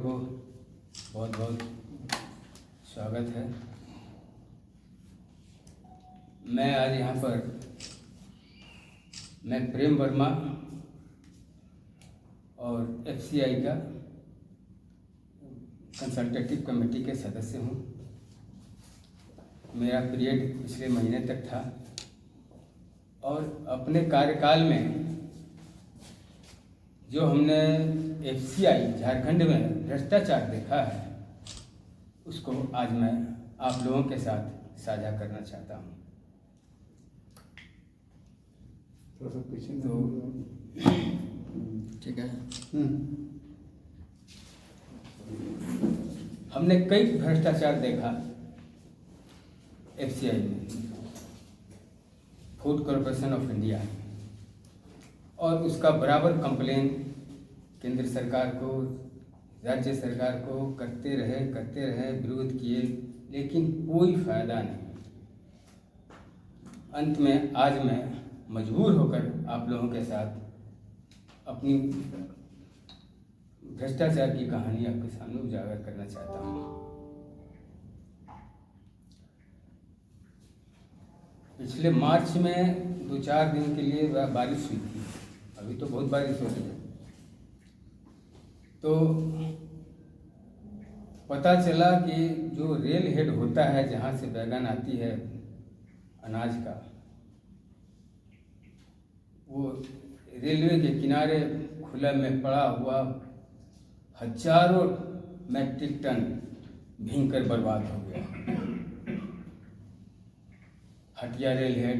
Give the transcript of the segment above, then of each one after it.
को बहुत बहुत स्वागत है। मैं आज यहाँ पर प्रेम वर्मा और एफसीआई का कंसल्टेटिव कमेटी के सदस्य हूँ। मेरा पीरियड पिछले महीने तक था और अपने कार्यकाल में जो हमने एफसीआई झारखंड में भ्रष्टाचार देखा है उसको आज मैं आप लोगों के साथ साझा करना चाहता हूँ। तो ठीक है। हमने कई भ्रष्टाचार देखा एफसीआई में, फूड कॉरपोरेशन ऑफ इंडिया, और उसका बराबर कंप्लेन केंद्र सरकार को, राज्य सरकार को करते रहे, विरोध किए, लेकिन कोई फायदा नहीं। अंत में आज मैं मजबूर होकर आप लोगों के साथ अपनी भ्रष्टाचार की कहानी आपके सामने उजागर करना चाहता हूँ। पिछले मार्च में 2-4 दिन के लिए बारिश हुई थी, अभी तो बहुत बारिश हो रही है। तो पता चला कि जो रेल हेड होता है जहाँ से बैगन आती है अनाज का, वो रेलवे के किनारे खुला में पड़ा हुआ हजारों मैट्रिक टन भींकर बर्बाद हो गया। Hatia rail head,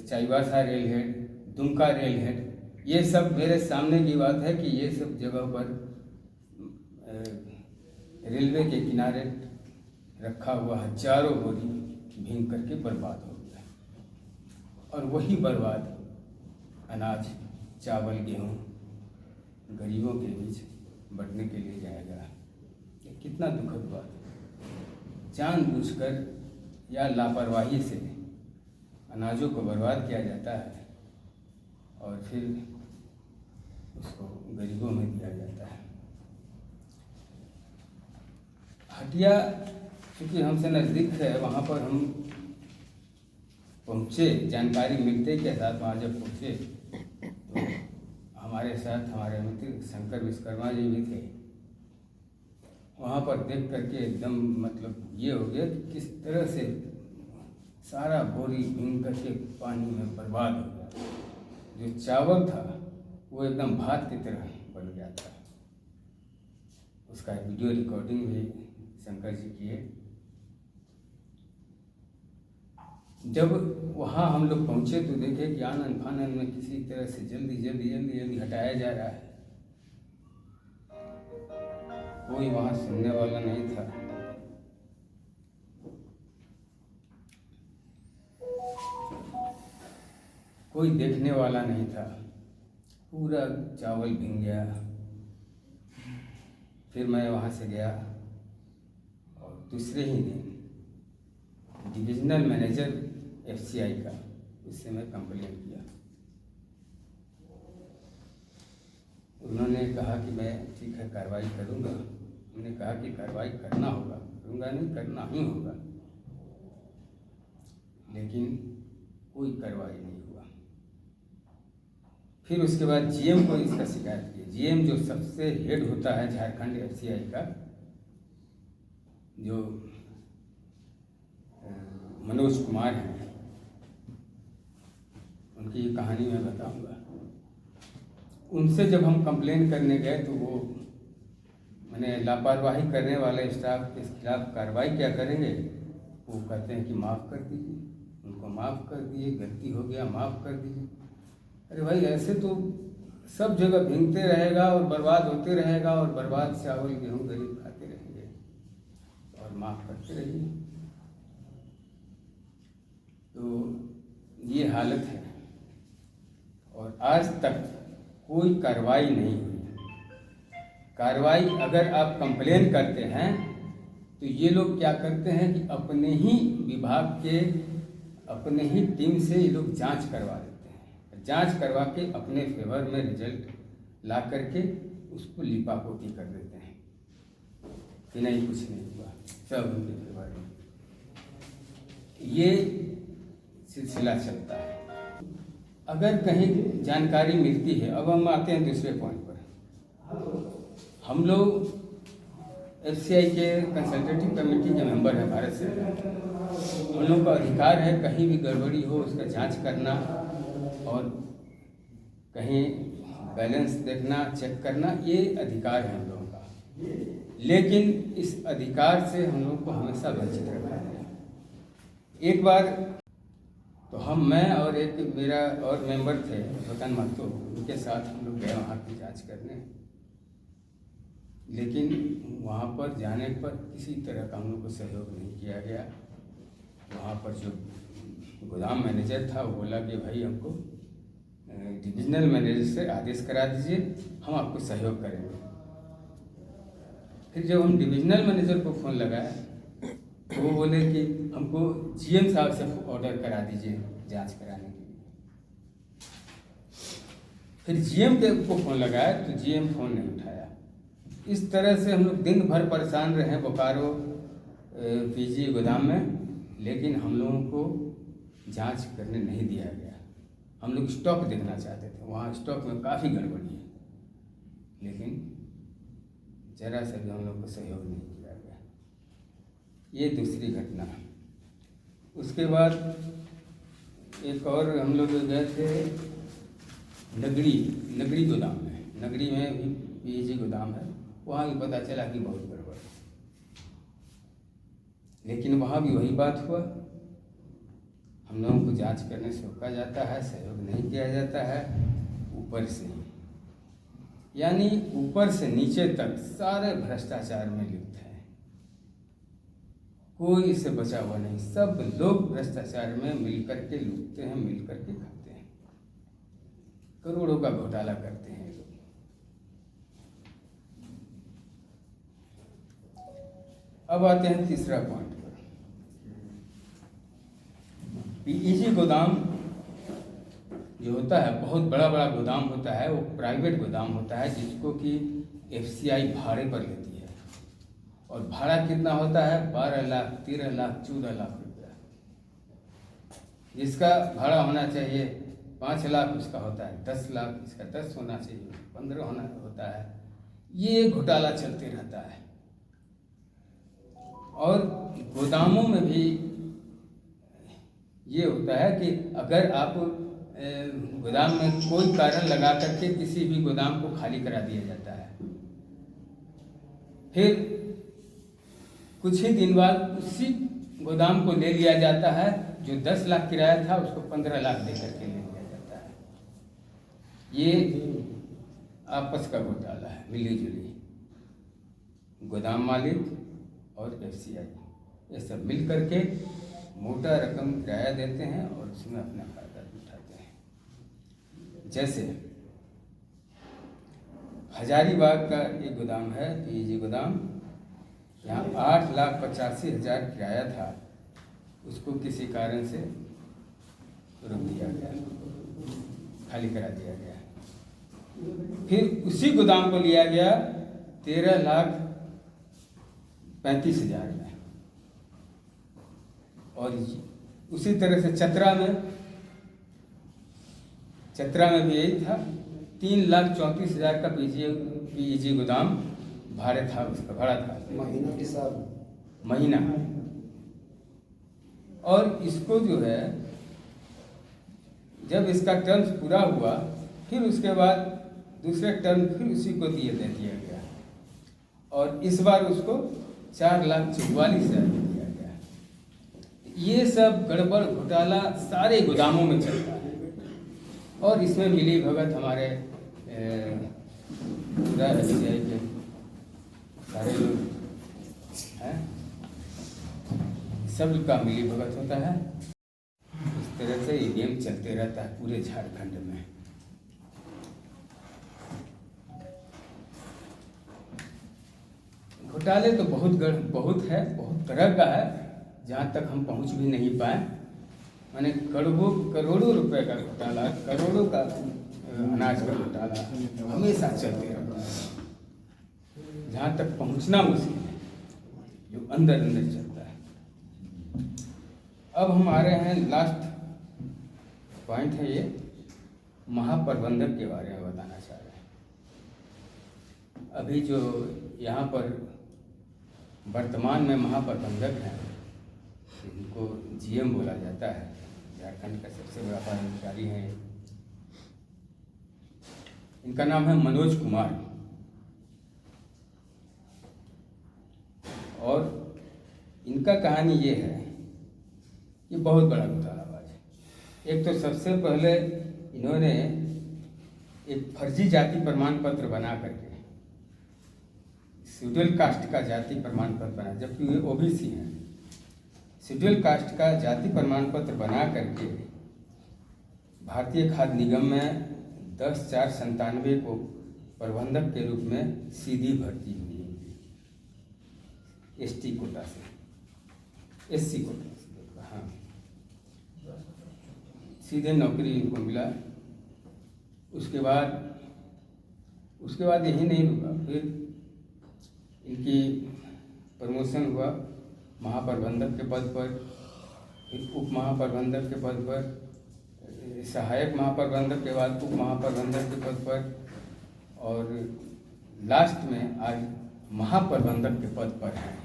Chaibasa rail head, Dumka rail head, ये सब मेरे सामने की बात है कि ये सब जगह पर रेलवे के किनारे रखा हुआ हजारों बोरी भींग करके बर्बाद हो गया। और वही बर्बाद अनाज, चावल, गेहूँ गरीबों के बीच बंटने के लिए जाएगा। ये कितना दुखद बात है। जानबूझकर या लापरवाही से अनाजों को बर्बाद किया जाता है और फिर उसको गरीबों में दिया जाता है। हटिया चूँकि हमसे नज़दीक है, वहाँ पर हम पहुँचे, जानकारी मिलते के साथ वहाँ जब पहुँचे तो हमारे साथ हमारे मित्र शंकर विश्वकर्मा जी भी थे। वहाँ पर देख करके एकदम मतलब ये हो गया कि किस तरह से सारा बोरी भींग करके पानी में बर्बाद हो गया। जो चावल था वो एकदम भात की तरह बन गया था। उसका वीडियो रिकॉर्डिंग भी शंकर जी किए। जब वहाँ हम लोग पहुँचे तो देखे कि आनन फानन में किसी तरह से जल्दी हटाया जा रहा है। कोई वहाँ सुनने वाला नहीं था। कोई देखने वाला नहीं था। पूरा चावल भीग गया। फिर मैं वहाँ से गया और दूसरे ही दिन डिविजनल मैनेजर एफसीआई का, उससे मैं कंप्लेन किया। उन्होंने कहा कि मैं ठीक है कार्रवाई करूँगा। उन्होंने कहा कि कार्रवाई करना होगा, करूँगा नहीं, करना ही होगा, लेकिन कोई कार्रवाई नहीं हुआ। फिर उसके बाद जीएम को इसका शिकायत की। जीएम जो सबसे हेड होता है झारखंड एफसीआई का, जो मनोज कुमार हैं, उनकी ये कहानी मैं बताऊंगा। उनसे जब हम कंप्लेन करने गए तो वो मैंने लापरवाही करने वाले स्टाफ के खिलाफ कार्रवाई क्या करेंगे, वो कहते हैं कि माफ़ कर दीजिए। उनको माफ़ कर दिए, गलती हो गया, माफ़ कर दीजिए। अरे भाई, ऐसे तो सब जगह भींगते रहेगा और बर्बाद होते रहेगा और बर्बाद चावल गेहूँ गरीब खाते रहेंगे और माफ़ करते रहिए। तो ये हालत है और आज तक कोई कार्रवाई नहीं हुई। कार्रवाई अगर आप कंप्लेन करते हैं तो ये लोग क्या करते हैं कि अपने ही विभाग के, अपने ही टीम से ये लोग जांच करवा देते हैं। जांच करवा के अपने फेवर में रिजल्ट ला करके उसको लिपापोती कर देते हैं। कि नहीं कुछ नहीं हुआ, सब उनके परिवार में। ये सिलसिला चलता है। अगर कहीं जानकारी मिलती है, अब हम आते हैं दूसरे पॉइंट पर। हम लोग FCI के कंसल्टेटिव कमेटी के मेंबर हैं भारत सरकार। हम लोग का अधिकार है कहीं भी गड़बड़ी हो उसका जांच करना और कहीं बैलेंस देखना, चेक करना, ये अधिकार है हम लोगों का। लेकिन इस अधिकार से हम लोग को हमेशा वंचित रखा गया। एक बार तो मैं और एक मेरा और मेंबर थे रतन महतो, उनके साथ हम लोग गए वहाँ की जांच करने। लेकिन वहाँ पर जाने पर किसी तरह का हम लोग को सहयोग नहीं किया गया। वहाँ पर जो गोदाम मैनेजर था वो बोला कि भाई हमको डिविजनल मैनेजर से आदेश करा दीजिए, हम आपको सहयोग करेंगे। फिर जब हम डिविजनल मैनेजर को फ़ोन लगाया तो वो बोले कि हमको GM साहब से ऑर्डर करा दीजिए जांच कराने के लिए। फिर GM को फ़ोन लगाया तो GM फ़ोन नहीं उठाया। इस तरह से हम लोग दिन भर परेशान रहे बोकारो PG गोदाम में, लेकिन हम लोगों को जांच करने नहीं दिया गया। हम लोग स्टॉक देखना चाहते थे, वहाँ स्टॉक में काफ़ी गड़बड़ी है, लेकिन जरा सा भी हम लोग को सहयोग नहीं किया गया। ये दूसरी घटना। उसके बाद एक और हम लोग गए थे नगरी गोदाम में। नगरी में भी PG गोदाम है, वहाँ भी पता चला कि बहुत गड़बड़ है। लेकिन वहाँ भी वही बात हुआ, हम लोगों को जांच करने से रोका जाता है, सहयोग नहीं किया जाता है ऊपर से ही। यानी ऊपर से नीचे तक सारे भ्रष्टाचार में लिप्त हैं, कोई इससे बचा हुआ नहीं। सब लोग भ्रष्टाचार में मिल करके लूटते हैं, मिल करके खाते हैं, करोड़ों का घोटाला करते हैं लोग। अब आते हैं तीसरा पॉइंट पर। PEG गोदाम जो होता है, बहुत बड़ा बड़ा गोदाम होता है, वो प्राइवेट गोदाम होता है जिसको कि FCI भाड़े पर लेती है। और भाड़ा कितना होता है? 12 लाख, 13 लाख, 14 लाख रुपया। जिसका भाड़ा होना चाहिए 5 लाख, उसका होता है 10 लाख, इसका 10 होना चाहिए, 15 होता है। ये घोटाला चलते रहता है। और गोदामों में भी ये होता है कि अगर आप गोदाम में कोई कारण लगा करके किसी भी गोदाम को खाली करा दिया जाता है, फिर कुछ ही दिन बाद उसी गोदाम को ले लिया जाता है। जो 10 लाख किराया था उसको 15 लाख दे करके ले लिया जाता है। ये आपस का घोटाला है, मिली-जुली गोदाम मालिक और FCI, ये सब मिल करके मोटा रकम किराया देते हैं और उसमें अपना फायदा उठाते हैं। जैसे हजारीबाग का एक गोदाम है PEG गोदाम, यहाँ 8,85,000 किराया था, उसको किसी कारण से रोक दिया गया, खाली करा दिया गया। फिर उसी गोदाम को लिया गया 13,35,000 में। और उसी तरह से चतरा में भी यही था, 3,34,000 का PEG गोदाम भाड़े था, उसका भाड़ा था महीना के साथ महीना। और इसको जो है जब इसका टर्म पूरा हुआ, फिर उसके बाद दूसरे टर्म फिर उसी को दे दिया गया और इस बार उसको 4,44,000 दिया गया। ये सब गड़बड़ घोटाला सारे गोदामों में चलता है और इसमें मिली भगत हमारे पूरा FCI के सारे लोग हैं, सब का मिली भगत होता है। इस तरह से ये गेम चलते रहता है पूरे झारखंड में। घोटाले तो बहुत है, बहुत तरह का है, जहाँ तक हम पहुँच भी नहीं पाए। माने करोड़ों रुपए का घोटाला, करोड़ों का अनाज का घोटाला हमेशा चलते रहता है, जहाँ तक पहुँचना मुश्किल है। जो अंदर अंदर चलता है। अब हम आ रहे हैं लास्ट पॉइंट है, ये महाप्रबंधक के बारे में बताना चाह रहे हैं। अभी जो यहाँ पर वर्तमान में महाप्रबंधक हैं, इनको जीएम बोला जाता है, झारखंड का सबसे बड़ा पदाधिकारी है। इनका नाम है मनोज कुमार, और इनका कहानी ये है, ये बहुत बड़ा घोटालाबाज है। एक तो सबसे पहले इन्होंने एक फर्जी जाति प्रमाण पत्र बना करके शेड्यूल कास्ट का जाति प्रमाण पत्र बना, जबकि वे ओबीसी हैं। शेड्यूल कास्ट का जाति प्रमाण पत्र बना करके भारतीय खाद्य निगम में 10/4/97 को प्रबंधक के रूप में सीधी भर्ती हुई, एसटी कोटा से, एससी कोटा से, हाँ, सीधे नौकरी इनको मिला। उसके बाद यही नहीं रुका, फिर इनकी प्रमोशन हुआ महाप्रबंधक के पद पर, फिर उप महाप्रबंधक के पद पर, सहायक महाप्रबंधक के बाद उप महाप्रबंधक के पद पर, और लास्ट में आज महाप्रबंधक के पद पर हैं।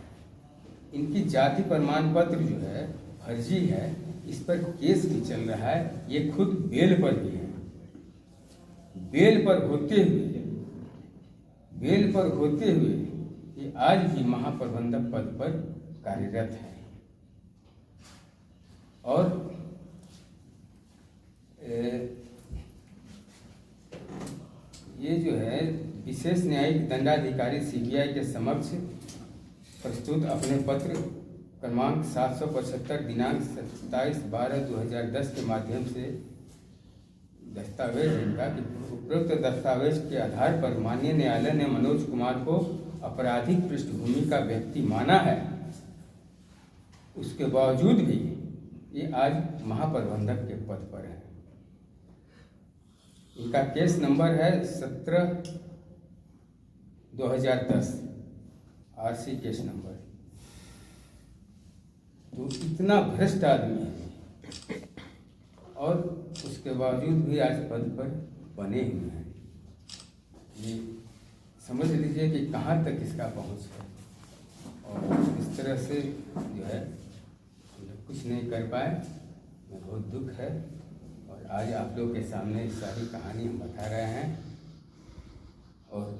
इनकी जाति प्रमाण पत्र जो है फर्जी है, इस पर केस भी चल रहा है। ये खुद बेल पर भी है। बेल पर होते हुए ये आज भी महाप्रबंधक पद पर कार्यरत है। और ये जो है विशेष न्यायिक दंडाधिकारी सीबीआई के समक्ष प्रस्तुत अपने पत्र क्रमांक 775 दिनांक 27/12/2010 के माध्यम से दस्तावेज इनका कि उपरोक्त दस्तावेज के आधार पर माननीय न्यायालय ने मनोज कुमार को आपराधिक पृष्ठभूमि का व्यक्ति माना है। उसके बावजूद भी ये आज महाप्रबंधक के पद पर है। इनका केस नंबर है 17/2010 आरसी केस नंबर। तो इतना भ्रष्ट आदमी है और उसके बावजूद भी आज पद पर बने हुए हैं। ये समझ लीजिए कि कहाँ तक इसका पहुँच है, और इस तरह से जो है कुछ नहीं कर पाए। बहुत दुख है, और आज आप लोग के सामने सारी कहानी हम बता रहे हैं। और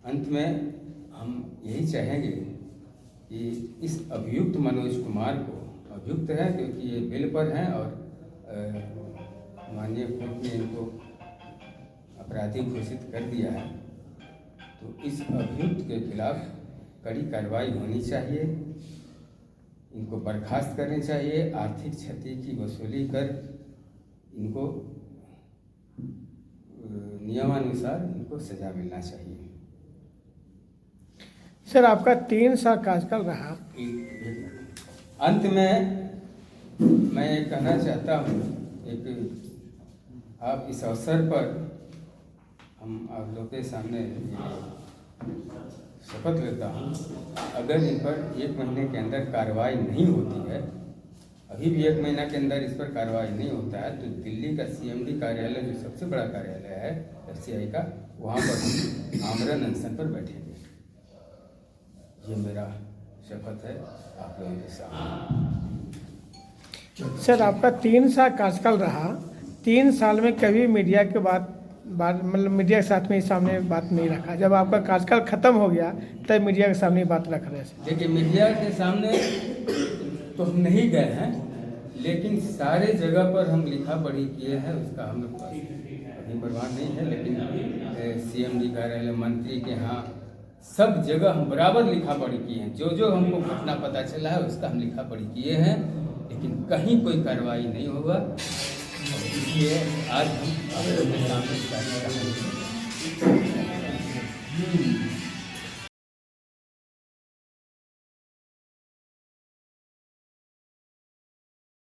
अंत में हम यही चाहेंगे कि इस अभियुक्त मनोज कुमार को, अभियुक्त है क्योंकि ये बिल पर हैं और माननीय कोर्ट ने इनको अपराधी घोषित कर दिया है, तो इस अभियुक्त के खिलाफ कड़ी कार्रवाई होनी चाहिए। इनको बर्खास्त करनी चाहिए, आर्थिक क्षति की वसूली कर इनको नियमानुसार इनको सजा मिलना चाहिए। सर, आपका 3 साल कार्यकाल रहा। अंत में मैं ये कहना चाहता हूँ, एक आप इस अवसर पर हम आप लोग के सामने शपथ लेता हूँ, अगर इन पर 1 महीने के अंदर कार्रवाई नहीं होती है, अभी भी 1 महीना के अंदर इस पर कार्रवाई नहीं होता है, तो दिल्ली का सीएमडी कार्यालय जो सबसे बड़ा कार्यालय है एफसीआई का, वहाँ पर हम आमरण अनशन पर बैठेंगे। ये मेरा शपथ है आप लोगों के सामने। सर, आपका 3 साल कार्यकाल रहा। 3 साल में कभी मीडिया के बात मतलब मीडिया के साथ में सामने बात नहीं रखा। जब आपका कार्यकाल खत्म हो गया तब मीडिया के सामने बात रख रहे थे। देखिए, मीडिया के सामने तो हम नहीं गए हैं, लेकिन सारे जगह पर हम लिखा पढ़ी किए हैं। उसका हम लोग अभी प्रमाण नहीं है, लेकिन सीएमडी कार्यालय, मंत्री के यहाँ सब जगह हम बराबर लिखा पढ़ी किए हैं। जो जो हमको घटना पता चला है उसका हम लिखा पढ़ी किए हैं, लेकिन कहीं कोई कार्रवाई नहीं होगा। इसलिए आज हम अपने सामने